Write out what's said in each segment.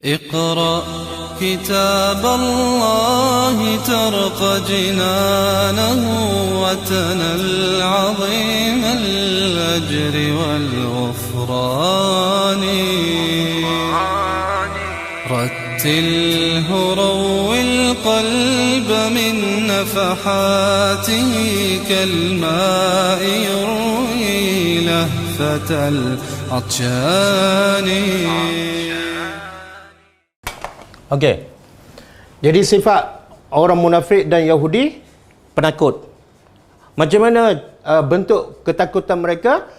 اقرأ كتاب الله ترق جنانه وتنل عظيم الأجر والغفران رتله روي القلب من نفحاته كالماء يروي لهفة العطشان. Okey. Jadi sifat orang munafik dan Yahudi penakut. Macam mana bentuk ketakutan mereka?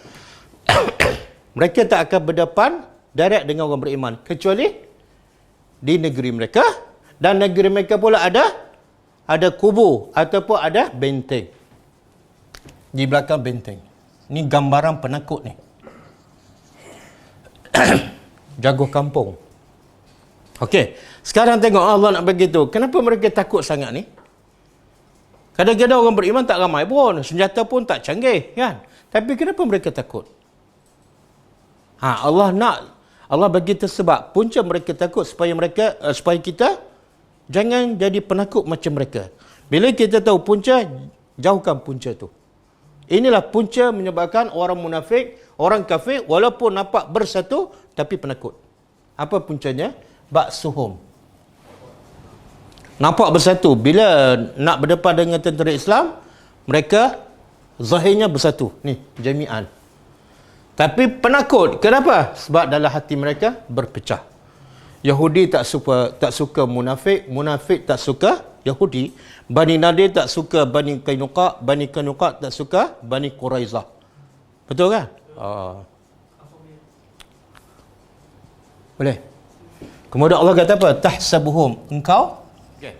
Mereka tak akan berdepan direct dengan orang beriman kecuali di negeri mereka, dan negeri mereka pula ada kubur ataupun ada benteng. Di belakang benteng. Ni gambaran penakut ni. Jago kampung. Okey, sekarang tengok Allah nak begitu. Kenapa mereka takut sangat ni? Kadang-kadang orang beriman tak ramai pun, senjata pun tak canggih, kan? Tapi kenapa mereka takut? Allah bagi sebab punca mereka takut supaya kita jangan jadi penakut macam mereka. Bila kita tahu punca, jauhkan punca tu. Inilah punca menyebabkan orang munafik, orang kafir walaupun nampak bersatu tapi penakut. Apa puncanya? Ba'suhum. Nampak bersatu. Bila nak berdepan dengan tentera Islam, mereka zahirnya bersatu. Ni, jami'an. Tapi penakut. Kenapa? Sebab dalam hati mereka berpecah. Yahudi tak suka munafik, munafik tak suka Yahudi. Bani Nadir tak suka Bani Qainuqa, Bani Qainuqa tak suka Bani Quraizah. Betul kan? Boleh. Kemudian Allah kata apa? Tahsabuhum. Engkau? Okay.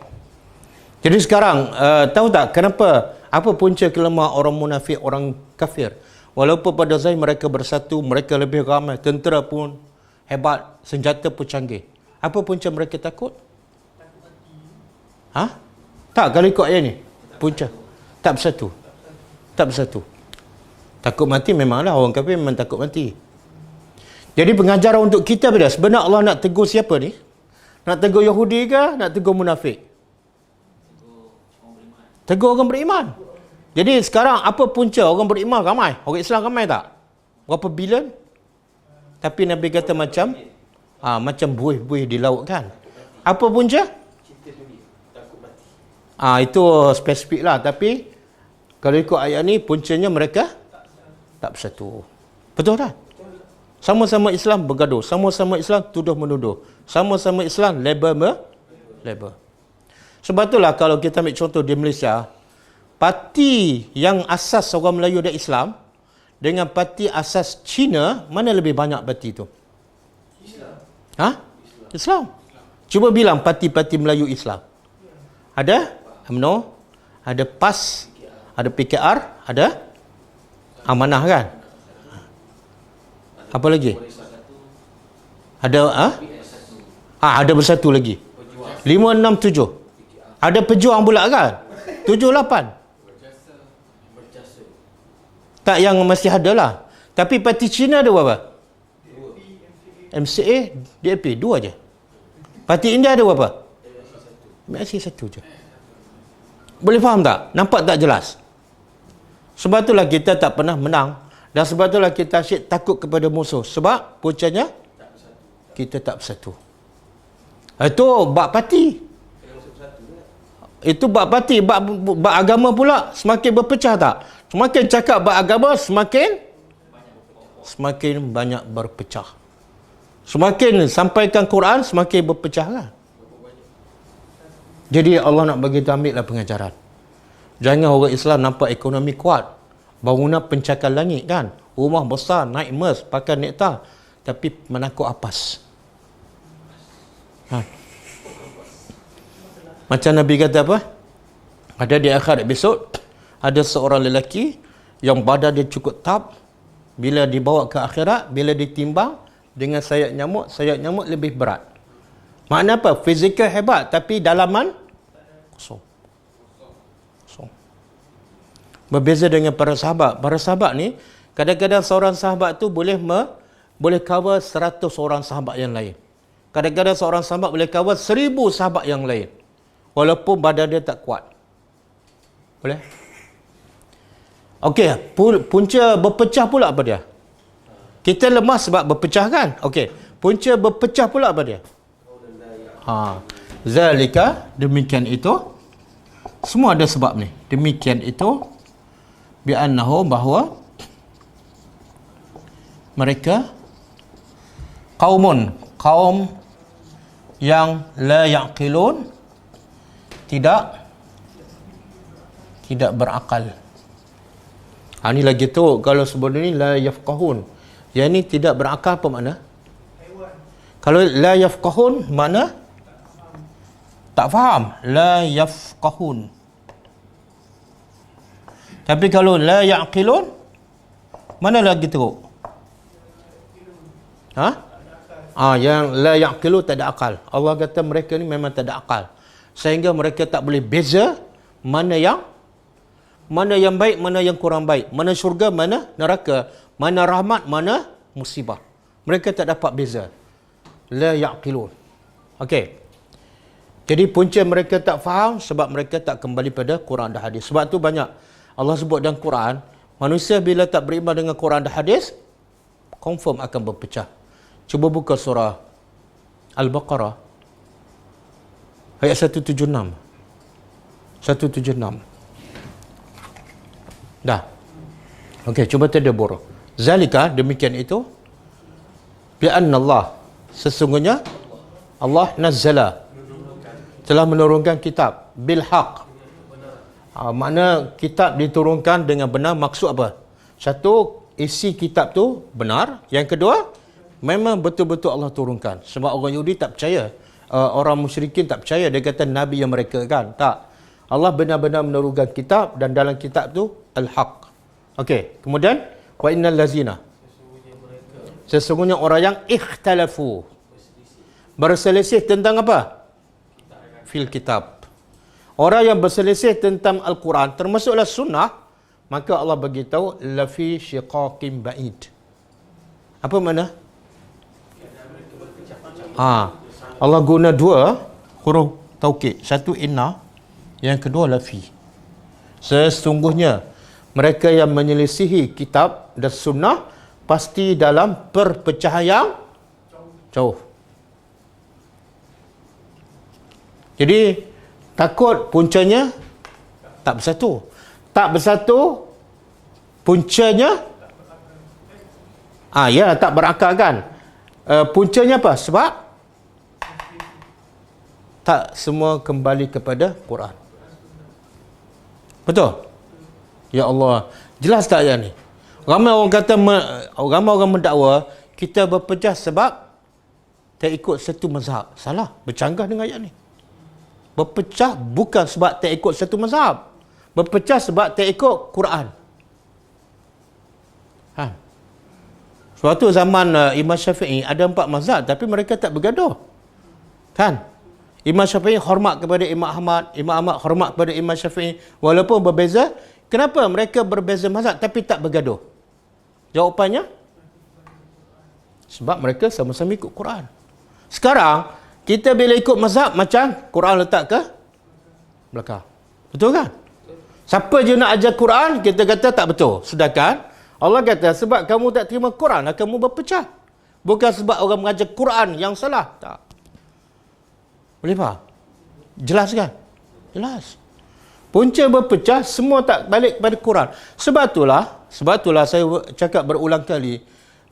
Jadi sekarang, tahu tak kenapa? Apa punca kelemahan orang munafik, orang kafir? Walaupun pada zahir mereka bersatu, mereka lebih ramai, tentera pun hebat, senjata pun canggih. Apa punca mereka takut? Tak, kalau ikut ayat ni. Punca. Tak bersatu. Tak bersatu. Takut mati memanglah, orang kafir memang takut mati. Jadi pengajaran untuk kita bila sebenarnya Allah nak tegur siapa ni? Nak tegur Yahudi ke? Nak tegur munafik? Tegur orang beriman. Jadi sekarang apa punca orang beriman ramai? Orang Islam ramai tak? Berapa bilion? Tapi Nabi kata macam buih-buih di laut kan? Apa punca? Itu spesifik lah. Tapi kalau ikut ayat ni puncanya mereka tak bersatu. Betul tak? Sama-sama Islam bergaduh, sama-sama Islam tuduh-menuduh, sama-sama Islam label. Sebab itulah kalau kita ambil contoh di Malaysia, parti yang asas orang Melayu dan Islam dengan parti asas Cina, mana lebih banyak parti tu? Islam. Cuba bilang parti-parti Melayu Islam. Ada UMNO, ada PAS, ada PKR, ada Amanah kan? Apa lagi? Ada ada bersatu lagi. 5, 6, 7. Ada Pejuang pula kan? 7, 8. Tak yang masih ada lah. Tapi parti Cina ada berapa? MCA, DAP, 2 je. Parti India ada berapa? Masih 1 je. Boleh faham tak? Nampak tak jelas? Sebab itulah kita tak pernah menang. Dan sebab itulah kita asyik takut kepada musuh. Sebab puncanya kita tak bersatu. Itu bab parti. Itu bab parti. Bab agama pula semakin berpecah tak? Semakin cakap bab agama semakin banyak berpecah. Semakin sampaikan Quran semakin berpecah kan? Jadi Allah nak bagi kita ambillah pengajaran. Jangan orang Islam nampak ekonomi kuat, bangunan pencakar langit kan, rumah besar, naik Merc, pakai nektar, tapi menakut apas. Macam Nabi kata apa? Ada di akhirat besok, ada seorang lelaki yang badan dia cukup tab, bila dibawa ke akhirat, bila ditimbang dengan sayap nyamuk lebih berat. Makna apa? Fizikal hebat, tapi dalaman kosong. Berbeza dengan para sahabat. Para sahabat ni, kadang-kadang seorang sahabat tu boleh cover 100 orang sahabat yang lain. Kadang-kadang seorang sahabat boleh kawal 1000 sahabat yang lain. Walaupun badan dia tak kuat. Boleh? Okey, punca berpecah pula apa dia? Kita lemah sebab berpecah kan? Okey, punca berpecah pula apa dia? Zalika, demikian itu. Semua ada sebab ni. Demikian itu bi'annahu, bahawa mereka kaum yang la yaqilun, tidak berakal. Ini lagi tu, kalau sebelum ni la yafqahun. Yang ni tidak berakal apa makna? Kalau la yafqahun mana? Tak faham. La yafqahun. Tapi kalau la yaqilun, mana lagi teruk? Yang la yaqilu tak ada akal. Allah kata mereka ni memang tak ada akal. Sehingga mereka tak boleh beza mana yang baik, mana yang kurang baik, mana syurga, mana neraka, mana rahmat, mana musibah. Mereka tak dapat beza. La yaqilun. Okey. Jadi punca mereka tak faham sebab mereka tak kembali pada Quran dan hadis. Sebab tu banyak Allah sebut dalam Quran, manusia bila tak beriman dengan Quran dan hadis, confirm akan berpecah. Cuba buka surah Al-Baqarah ayat 176. 176. Dah. Okey, cuba tadabbur. Zalika, demikian itu, bi'anna Allah, sesungguhnya Allah nazzala, telah menurunkan kitab bil haq. Makna kitab diturunkan dengan benar, maksud apa? Satu, isi kitab tu benar. Yang kedua, memang betul-betul Allah turunkan. Sebab orang Yahudi tak percaya, orang musyrikin tak percaya, dia kata Nabi yang mereka kan. Tak. Allah benar-benar menurunkan kitab dan dalam kitab tu al-haq. Okey, kemudian wa innal lazina, sesungguhnya orang yang ikhtalafu, berselisih tentang apa? Fil kitab. Orang yang berselisih tentang Al-Quran, termasuklah sunnah, maka Allah beritahu lafi syiqaqin ba'id. Apa makna? Allah guna dua huruf taukid. Satu inna, yang kedua lafi. Sesungguhnya mereka yang menyelisihi kitab dan sunnah pasti dalam perpecahan yang jauh. Jadi takut puncanya tak bersatu. Tak bersatu puncanya tak berakal kan. Puncanya apa? Sebab tak semua kembali kepada Quran. Betul? Ya Allah, jelas tak ayat ni? Ramai orang kata, ramai orang mendakwa kita berpecah sebab tak ikut satu mazhab. Salah, bercanggah dengan ayat ni. Berpecah bukan sebab tak ikut satu mazhab. Berpecah sebab tak ikut Quran. Sebab tu zaman Imam Syafi'i ada 4 mazhab tapi mereka tak bergaduh. Kan? Imam Syafi'i hormat kepada Imam Ahmad, Imam Ahmad hormat kepada Imam Syafi'i walaupun berbeza. Kenapa mereka berbeza mazhab tapi tak bergaduh? Jawapannya sebab mereka sama-sama ikut Quran. Sekarang kita bila ikut mazhab macam Quran letak ke belakang. Betul kan? Siapa je nak ajar Quran, kita kata tak betul. Sedangkan Allah kata sebab kamu tak terima Quran, kamu berpecah. Bukan sebab orang mengajar Quran yang salah. Tak. Boleh faham? Jelas kan? Jelas. Punca berpecah, semua tak balik kepada Quran. Sebab itulah saya cakap berulang kali,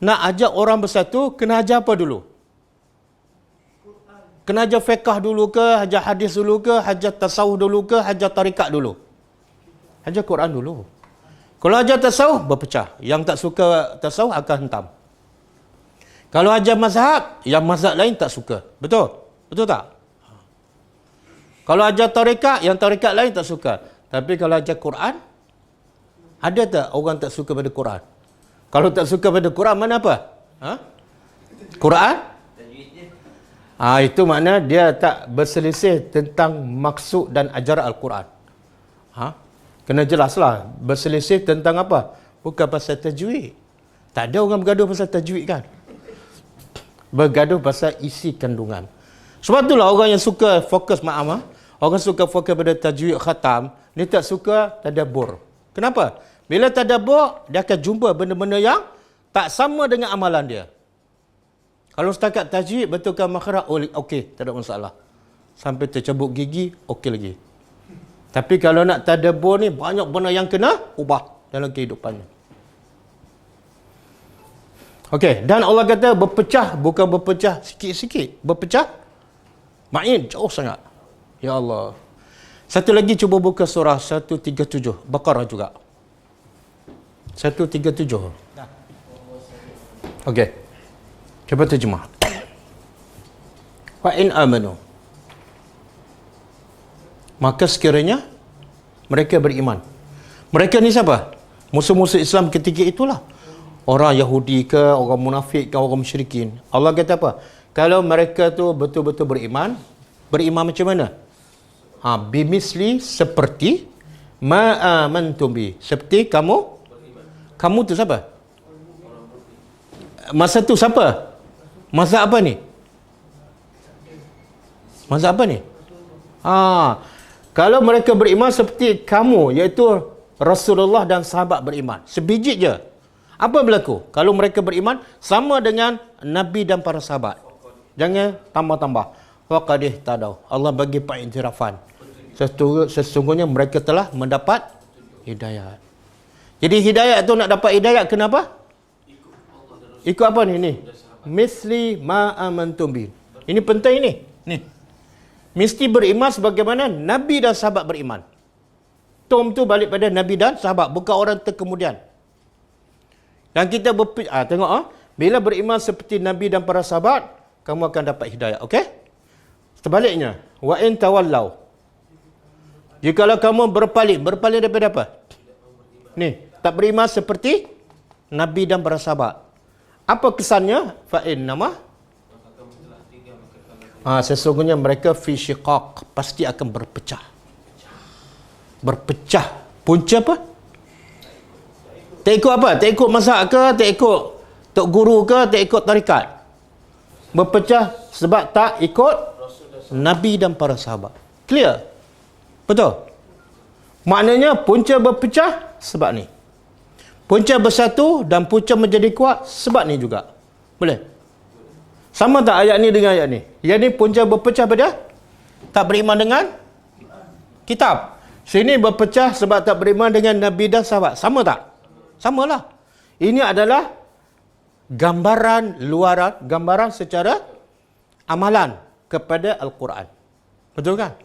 nak ajak orang bersatu, kena ajar apa dulu? Kena ajar fiqh dulu ke, ajar hadis dulu ke, ajar tasawuf dulu ke, ajar tarikat dulu? Ajar Quran dulu. Kalau ajar tasawuf, berpecah. Yang tak suka tasawuf akan hentam. Kalau ajar mazhab, yang mazhab lain tak suka. Betul? Betul tak? Kalau ajar tarikat, yang tarikat lain tak suka. Tapi kalau ajar Quran, ada tak orang tak suka pada Quran? Kalau tak suka pada Quran, mana apa? Quran? Itu makna dia tak berselisih tentang maksud dan ajaran Al-Quran. Kena jelaslah. Berselisih tentang apa? Bukan pasal tajwid. Tak ada orang bergaduh pasal tajwid kan? bergaduh pasal isi kandungan. Sebab itulah orang yang suka fokus, orang suka fokus pada tajwid khatam, dia tak suka tadabbur. Kenapa? Bila tadabbur, dia akan jumpa benda-benda yang tak sama dengan amalan dia. Kalau setakat tajwid, betulkan makhraj, okey, tak ada masalah. Sampai tercabut gigi, okey lagi. Tapi kalau nak tadabbur ni, banyak benda yang kena ubah dalam kehidupannya. Okey, dan Allah kata berpecah, bukan berpecah sikit-sikit. Berpecah, main jauh sangat. Ya Allah. Satu lagi cuba buka surah 137, Baqarah juga. 137. Okey. Cuba terjemah. Wa in amanu. Maka sekiranya mereka beriman. Mereka ni siapa? Musuh-musuh Islam ketika itulah. Orang Yahudi ke, orang munafik ke, orang musyrikin. Allah kata apa? Kalau mereka tu betul-betul beriman, beriman macam mana? Bimisli, seperti ma'amantum bi. Seperti kamu. Kamu tu siapa? Masa tu siapa? Masa apa ni? Masa apa ni? Kalau mereka beriman seperti kamu, iaitu Rasulullah dan sahabat beriman. Sebiji je. Apa berlaku? Kalau mereka beriman sama dengan Nabi dan para sahabat. Jangan tambah-tambah. Waqadih tadau. Allah bagi pengiktirafan. Sesungguhnya mereka telah mendapat hidayah. Jadi hidayah tu nak dapat hidayah kenapa? Ikut apa ni? Misli ma'amantum bi. Ini penting ni. Mesti beriman sebagaimana Nabi dan sahabat beriman. Tom tu balik pada Nabi dan sahabat, bukan orang terkemudian. Dan kita tengok bila beriman seperti Nabi dan para sahabat, kamu akan dapat hidayah. Okey? Sebaliknya, wa in tawallau. Jikalau kamu berpaling daripada apa? Tak beriman seperti Nabi dan para sahabat. Apa kesannya? Fa innama sesungguhnya mereka fi syiqaq, pasti akan berpecah. Berpecah. Punca apa? Tak ikut apa? Tak ikut mazhab ke? Tak ikut tok guru ke? Tak ikut tarikat? Berpecah sebab tak ikut Nabi dan para sahabat. Clear? Betul? Maknanya punca berpecah sebab ni. Punca bersatu dan punca menjadi kuat sebab ni juga. Boleh? Sama tak ayat ni dengan ayat ni? Yang ni punca berpecah pada tak beriman dengan kitab. Sini berpecah sebab tak beriman dengan Nabi dan sahabat. Sama tak? Samalah. Ini adalah gambaran luaran, gambaran secara amalan kepada Al-Quran. Betul kan?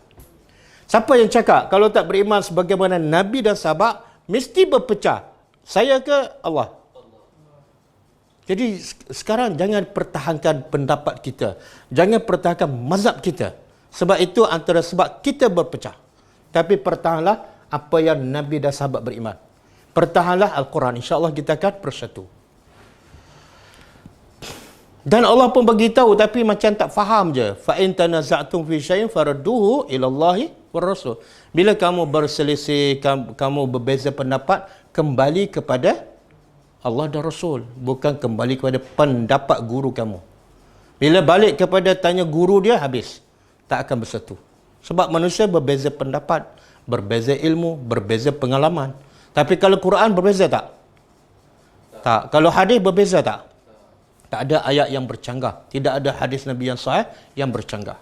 Siapa yang cakap kalau tak beriman sebagaimana Nabi dan sahabat mesti berpecah? Saya ke Allah? Jadi sekarang jangan pertahankan pendapat kita. Jangan pertahankan mazhab kita. Sebab itu antara sebab kita berpecah. Tapi pertahanlah apa yang Nabi dan sahabat beriman. Pertahanlah Al-Quran. InsyaAllah kita akan bersatu. Dan Allah pun bagi tahu tapi macam tak faham je. Fa in tanaza'tum fi syai'in farudduhu ila Allahi war Rasul. Bila kamu berselisih, kamu berbeza pendapat, kembali kepada Allah dan Rasul, bukan kembali kepada pendapat guru kamu. Bila balik kepada tanya guru dia, habis. Tak akan bersatu. Sebab manusia berbeza pendapat, berbeza ilmu, berbeza pengalaman. Tapi kalau Quran berbeza tak? Tak. Kalau hadis berbeza tak? Tak ada ayat yang bercanggah. Tidak ada hadis Nabi yang sahih yang bercanggah.